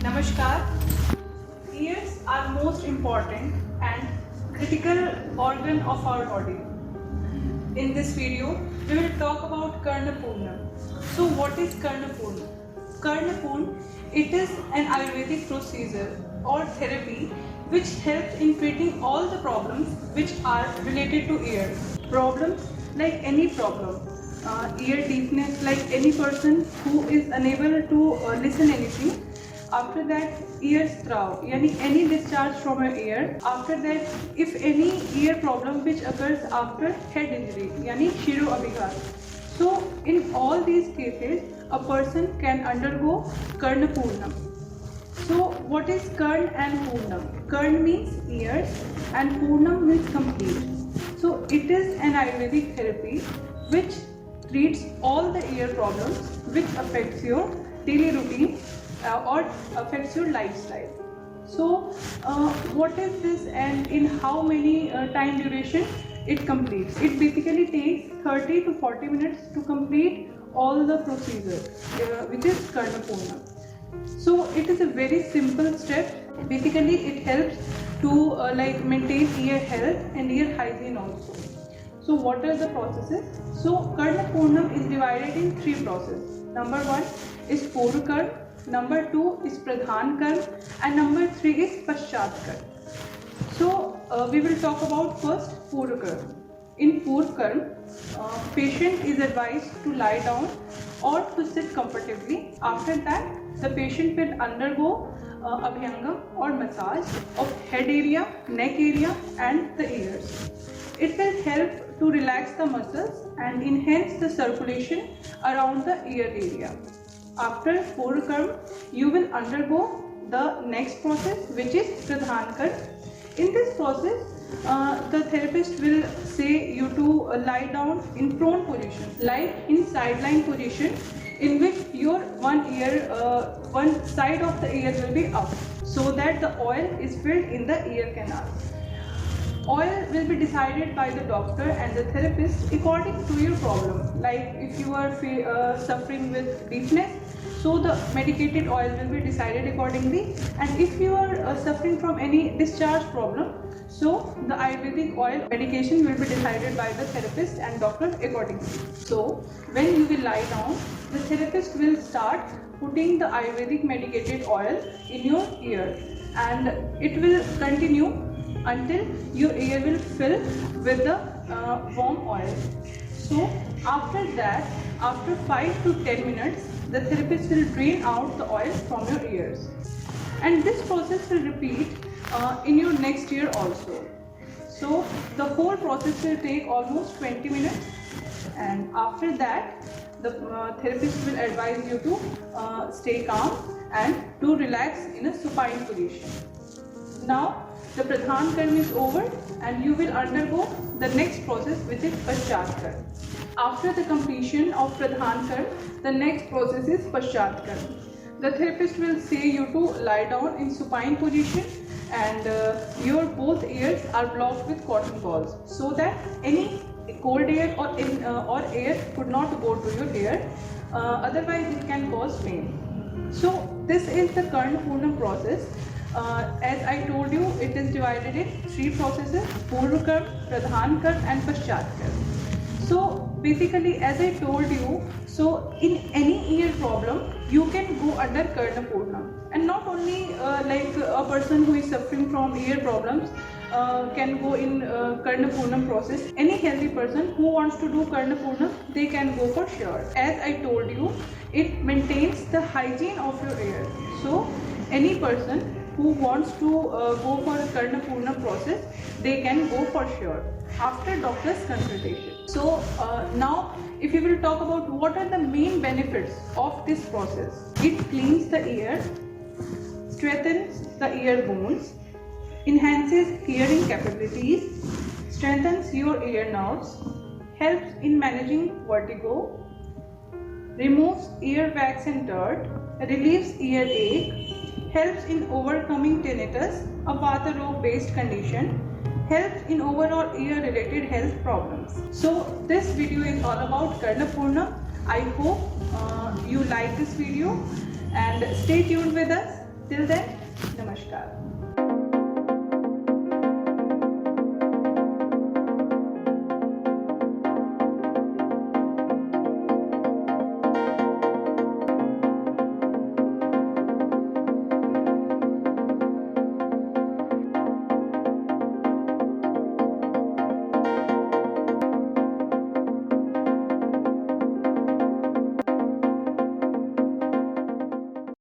Namaskar. Ears are most important and critical organ of our body. In this video, we will talk about Karnapurna. So what is Karnapurna? Karnapurna, it is an Ayurvedic procedure or therapy which helps in treating all the problems which are related to ears. Problems like any problem. Ear deafness, like any person who is unable to listen anything. After that, ear strav, yani any discharge from your ear. After that, if any ear problem which occurs after head injury, yani shiroabhighata. So in all these cases, a person can undergo Karnapurnam. So what is Karn and Purnam? Karn means ears and Purnam means complete. So it is an Ayurvedic therapy which treats all the ear problems which affects your daily routine or affects your lifestyle. So what is this and in how many time duration it completes? It basically takes 30 to 40 minutes to complete all the procedure which is Karnapurna. So it is a very simple step. Basically it helps to maintain ear health and ear hygiene also. So what are the processes? So Karnapurnam is divided in three processes. Number 1 is Purvakarm, number 2 is Pradhan Karm, and number 3 is Paschat Karm. So we will talk about first Purvakarm. In Purvakarm, patient is advised to lie down or to sit comfortably. After that, the patient will undergo abhyangam or massage of head area, neck area and the ears. It will help to relax the muscles and enhance the circulation around the ear area. After Purvakarm, you will undergo the next process which is Pradhan Karm. In this process, the therapist will say you to lie down in prone position, like in sideline position, in which your one side of the ear will be up, so that the oil is filled in the ear canal. Oil will be decided by the doctor and the therapist according to your problem. Like if you are suffering with deafness, so the medicated oil will be decided accordingly. And if you are suffering from any discharge problem, so the Ayurvedic oil medication will be decided by the therapist and doctor accordingly. So when you will lie down, the therapist will start putting the Ayurvedic medicated oil in your ear, and it will continue until your ear will fill with the warm oil. So after that, after 5 to 10 minutes, the therapist will drain out the oil from your ears. And this process will repeat in your next ear also. So the whole process will take almost 20 minutes, and after that, the therapist will advise you to stay calm and to relax in a supine position. Now the Pradhan Karm is over and you will undergo the next process which is Paschat Karm. After the completion of Pradhan Karm, the next process is Paschat Karm. The therapist will say you to lie down in supine position, and your both ears are blocked with cotton balls, so that any cold air or air could not go to your ear, otherwise it can cause pain. So this is the Karnapurnam process. As I told you, it is divided in three processes: Purvakarm, Pradhan Karm and Paschat Karm. So basically, as I told you, so in any ear problem, you can go under Karnapurnam. And not only like a person who is suffering from ear problems can go in Karnapurnam process. Any healthy person who wants to do Karnapurnam, they can go for sure. As I told you, it maintains the hygiene of your ear. So any person who wants to go for a Karnapurnam process, they can go for sure after doctor's consultation. So now if you will talk about what are the main benefits of this process. It cleans the ear, strengthens the ear bones, enhances hearing capabilities, strengthens your ear nerves, helps in managing vertigo, removes ear wax and dirt, relieves earache, helps in overcoming tinnitus, a Vata Rog based condition, helps in overall ear related health problems. So this video is all about Karnapurnam. I hope you like this video and stay tuned with us. Till then, namaskar.